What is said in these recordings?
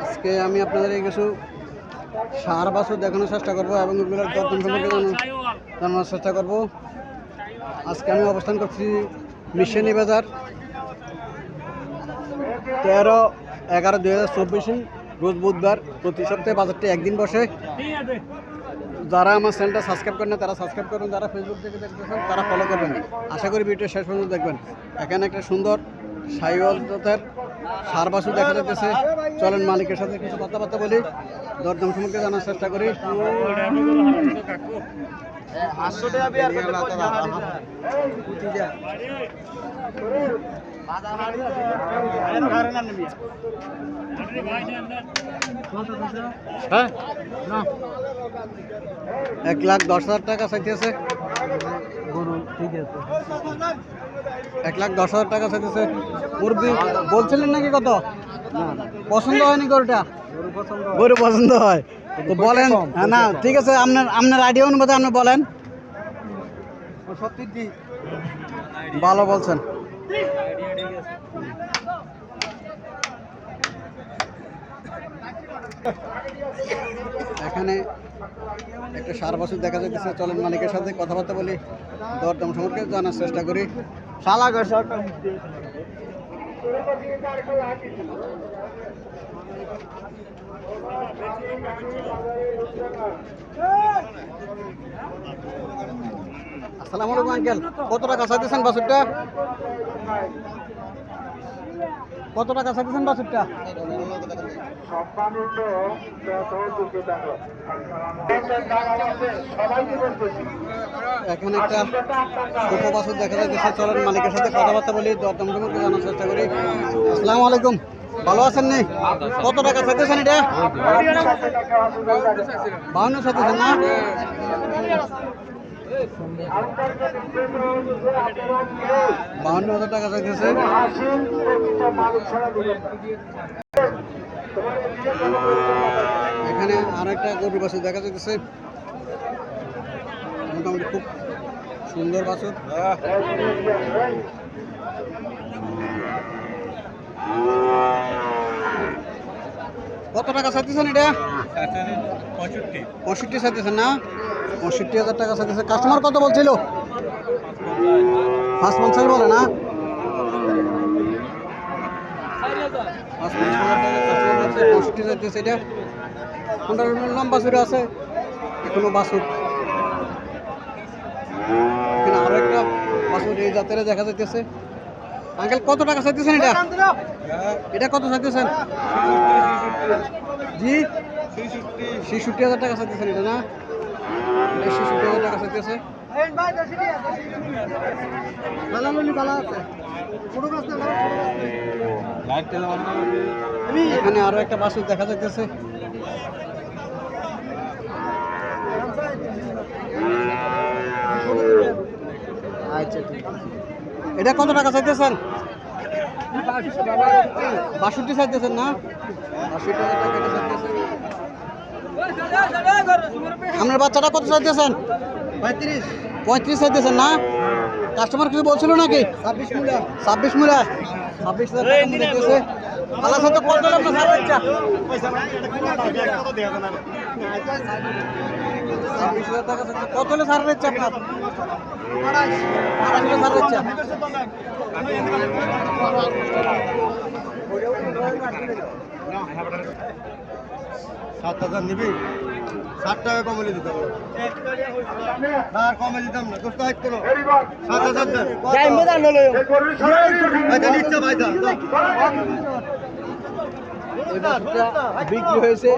আজকে আমি আপনাদের কিছু সার বাছুর দেখানোর চেষ্টা করবো এবং এগুলোর দরদাম সম্পর্কে জানানোর চেষ্টা করবো। আজকে আমি অবস্থান করছি মিশনী বাজার 13/11/2024 রোজ বুধবার। প্রতি সপ্তাহে বাজারটি একদিন বসে। যারা আমার চ্যানেলটা সাবস্ক্রাইব করেন না তারা সাবস্ক্রাইব করুন, যারা ফেসবুক থেকে দেখতেছেন তারা ফলো করবেন। আশা করি ভিডিও শেষ পর্যন্ত দেখবেন। এখানে একটা সুন্দর সাইওয়াল জাতের সার বাছুর দেখা যাচ্ছে। চলেন মালিকের সাথে কিছু কথাবার্তা বলি, দরদাম সম্পর্কে জানার চেষ্টা করি। হ্যাঁ, 1,10,000 টাকা চাইতেছে গরু। ঠিক আছে, 1,10,000 টাকা চাইতেছে। মুরগি বলছিলেন নাকি কত? পছন্দ হয়নি গরুটা? গরু পছন্দ হয় তো বলেন। না ঠিক আছে, আপনার আইডিয়া অনুপাতে আপনি বলেন। ভালো বলছেন। এখানে একটা সার বাছুর দেখা যাচ্ছে। চলেন মালিকের সাথে কথাবার্তা বলি, দরদাম সম্পর্কে জানার চেষ্টা করি। আসসালামু আলাইকুম আঙ্কেল, কত টাকা চাইতেছেন বাছুরটা? কত টাকা চাইতেছেন বাছুরটা? এখন একটা ছোট বাছুর দেখা যাচ্ছে। চলেন মালিকের সাথে কথাবার্তা বলি, দরদাম সম্পর্কে জানার চেষ্টা করি। আসসালামু আলাইকুম, ভালো আছেন নি? কত টাকা চাইতেছেন এটা? 52 চাইতেছেন না? 52,000 টাকা চাইতেছে। এখানে আর একটা গরুর বাছুর দেখা যাচ্ছে। মোটামুটি খুব সুন্দর বাছুর। কত টাকা চাইতেছেন এটা? 65 চাইতেছেন না? 65,000 টাকা চাইতেছে। কাস্টমার কত বলছিল? 550 বলে না? 65 চাইতেছে। এটা লম্বা বাছুর আছে, এখনো বাছুর। এখানে আরো একটা বাছুর এই জাতের দেখা যাইতেছে। আঙ্কেল কত টাকা চাইতেছেন এটা? এটা কত চাইতেছেন? জি, 66,000 টাকা চাইতেছেন এটা না? 66,000 টাকা চাইতেছে। এখানে আরো একটা বাছুর দেখা যাইতেছে। আচ্ছা ঠিক আছে। এটা কত টাকা চাইতেছেন? 62 চাইতেছেন না? 62,000 টাকা এটা চাইতেছে। আপনার বাচ্চাটা কত চাইতেছেন? 35 চাইতেছেন না? কাস্টমার কিছু বলছিল নাকি? 26 মুলা 26,000 টাকা মূল্য দিতেছে। আল্লাহ সাথে কত দিলাম না সারা ইচ্ছা 26,000 টাকা চাইছে। কত হলে সারা ইচ্ছা আপনার? 28 সারা ইচ্ছা। 7,000 নিবি? 60 টাকা কমে দিতে পারো না, আর কমে দিতাম না। দোস্ত হাইট করো 7,000 দেন। বিক্রি হয়েছে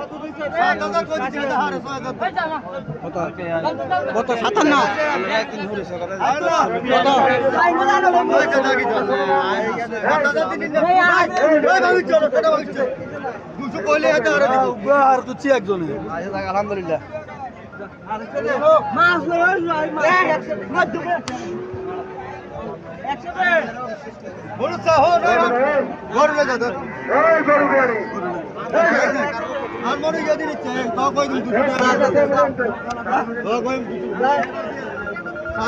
কত? 57 আলহামদুলিল্লাহ।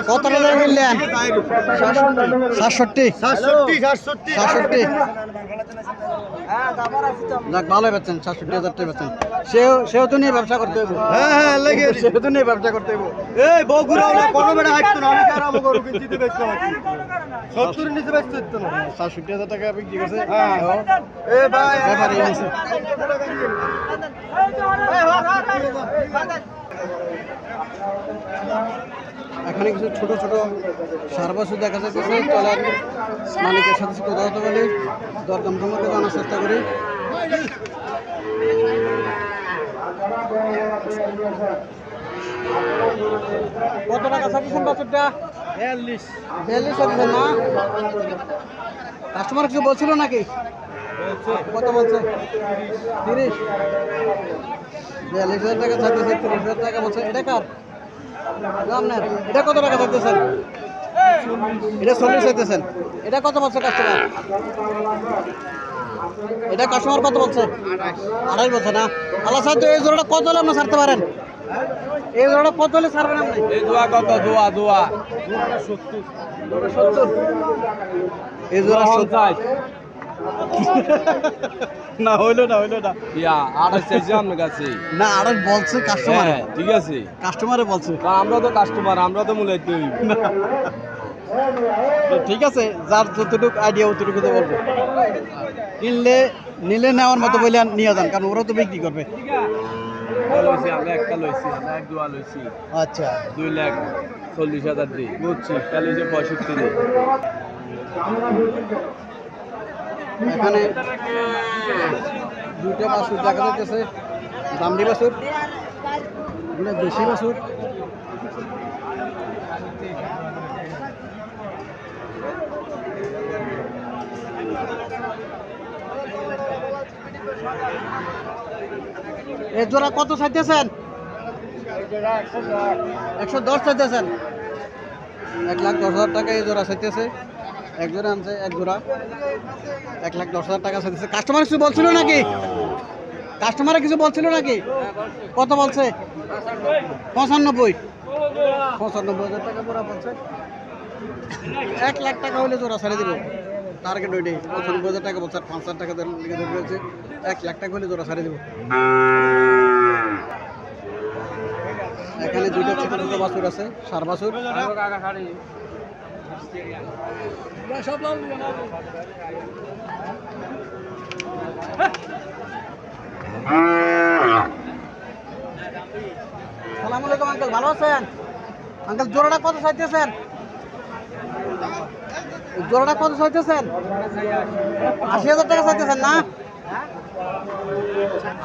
কত টাকা কিনলেন? 67 67 যাক ভালো বেচছেন, 67,000 টাকা বেচছেন। সেও তো নিয়ে ব্যবসা করতে হইব। হ্যাঁ লেগে সেও তো নিয়ে ব্যবসা করতে হইব। এই বগুড়া হলে কোনো বেড়া হাঁটতো না, আমি খারাপ গরু কিনতে বেচতে পারছি 70 নিচে বেচতে হতো না। 67,000 টাকা বিক্রি করছে। এ ভাই ব্যাপারে নিছে। এখানে কিছু ছোট ছোট সারবাসু দেখা যাচ্ছে। চলেন মালিকের সাথে কথা হতে বলি, দরদাম সম্পর্কে জানার চেষ্টা করি। কত টাকা চাইছেন বাছুরটা? 42 চাইছেন না? কাস্টমার কিছু বলছিল নাকি? কত বলছে? 30। 42,000 টাকা চাইতেছে, 30,000 টাকা বলছে। এটা কার? আপনার। এটা কত টাকা চাইতেছেন? এটা 40 চাইতেছেন। এটা কত বলছে কাস্টমার? এটা কাস্টমার কত বলছে? 28 বলছে না? আল্লাহ স্যার, তো এই জোড়াটা কত হলে আপনি ছাড়তে পারেন? এই জোড়াটা কত হলে ছাড়বেন আপনি? এই দোয়া কত? দোয়া 70। এই জোড়া 70 না হইলো না ইয়া 28 চাইছি আপনার কাছে। না, 28 বলছে কাস্টমার। হ্যাঁ ঠিক আছে, কাস্টমারে বলছে। আমরা তো কাস্টমার, আমরা তো মূল্যায়িত হইব। ঠিক আছে, যার যতটুকু আইডিয়া অতটুকু তো বলবো। নিলে নেওয়ার মতো বলে নিয়ে যান, কারণ ওরা তো বিক্রি করবে। আমরা একটা লইছি, আমরা এক দোয়া লইছি। আচ্ছা, 2,40,000 দিই। বুঝছি, একটা লইছে 65 দিই। এখানে দুইটা বাছুর দেখা যাচ্ছে, দামড়ি বাছুর, এগুলো দেশি বাছুর। এই জোড়া কত চাইতেছেন? 110 চাইতেছেন। 1,10,000 টাকা এই জোড়া চাইতেছে। এক জোড়া আনছে, এক জোড়া 1,10,000 টাকা চাইতেছে। কাস্টমার কিছু বলছিল নাকি? কাস্টমারে কিছু বলছিল নাকি? কত বলছে? 95,000 টাকা পুরা বলছে। 1 লাখ টাকা হলে জোড়া ছেড়ে দিব। টার্গেট ওইটাই। 95,000 টাকা বলছে, 5,000 টাকা ধরে রয়েছে। 1 লাখ টাকা হলে জোড়া ছেড়ে দিব। এখানে দুইটা ছোট ছোট বাছুর আছে, সার বাছুর। সালাম আলাইকুম আঙ্কেল, ভালো আছেন? আঙ্কেল জোড়াটা কত চাইতেছেন? জোড়াটা কত চাইতেছেন? 80,000 টাকা চাইতেছেন না?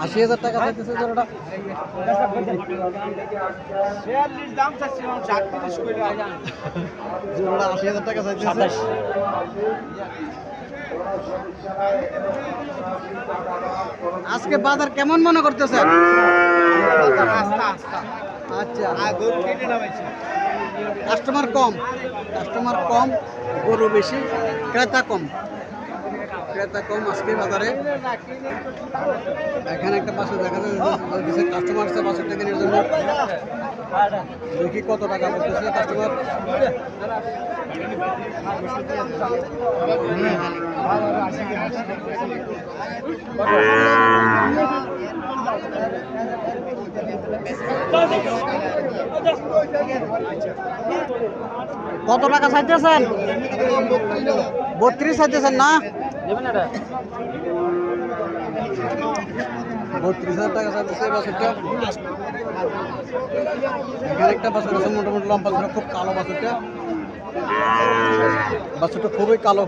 80,000 টাকা চাইতেছে জোড়াটা। জোড়াটা 80,000 টাকা চাইতেছে। আজকে বাজার কেমন মনে করতেছেন? আচ্ছা, কাস্টমার কম, গরু বেশি, ক্রেতা কম আজকে বাজারে। এখানে একটা বাছুর দেখা যাচ্ছে, কাস্টমার আছে বাছুরটা কেনার জন্য। দেখি কত টাকা বলতেছে কাস্টমার। কত টাকা চাইতেছেন? 32 চাইতেছেন না? 32,000 টাকা চাইতেছে এই বাছুরটা। এখানে একটা বাছুর আছে মোটামুটি লম্বা, খুব কালো বাছুরটা। বাছুরটা খুবই কালো,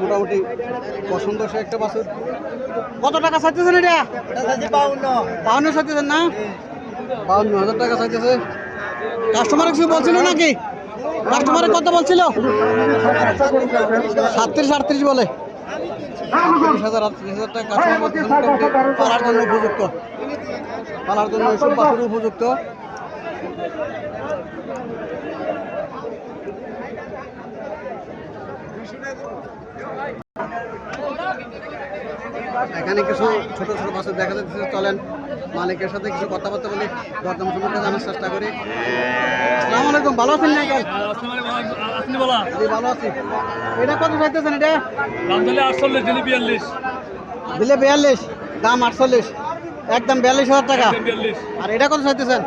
মোটামুটি পছন্দসই একটা বাছুর। কত টাকা চাইতেছেন এটা? 52 চাইতেছেন না? 52,000 টাকা চাইতেছে। কাস্টমার কিছু বলছিল নাকি? কাস্টমারে কত বলছিল? 37-38 বলে। 38,000 টাকা কাস্টমার বলতেছেন। পালার জন্য উপযুক্ত, এসব বাছুর উপযুক্ত। এখানে কিছু ছোট ছোট বাছুর দেখা যাচ্ছে, চলেন মালিকের সাথে কিছু কথাবার্তা বলি, দরদাম সম্পর্কে জানার চেষ্টা করি। আসসালামু আলাইকুম, ভালো আছেন না? জি ভালো আছি। এটা কত চাইতেছেন? এটা দাম দিলে 48, দিলে 42, দিলে 42, দাম 48, একদম 42,000 টাকা। 42, আর এটা কত চাইতেছেন?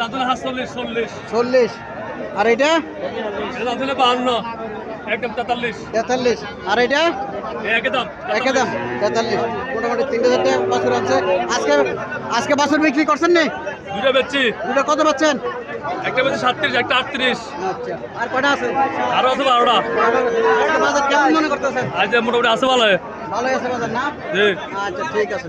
দাম দিলে 48, 40, 40। আর এটা দাম দিলে 52, একদম 43, 43। আর এটা একই দাম, একই দাম 43। মোটামুটি 3,000 টাকা বাছুর আছে। আজকে আজকে বাছুর বিক্রি করছেন নি? দুটো বেচছি, দুটো কত পাচ্ছেন? একটা বেচছি 37, একটা 38, আচ্ছা, আর কটা আছে? আরো আছে 12টা। আজকে বাজার কেমন মনে করতেছেন? আজ মোটামুটি আছে ভালো। ভালোই আছে বাজার না? জি। আচ্ছা ঠিক আছে।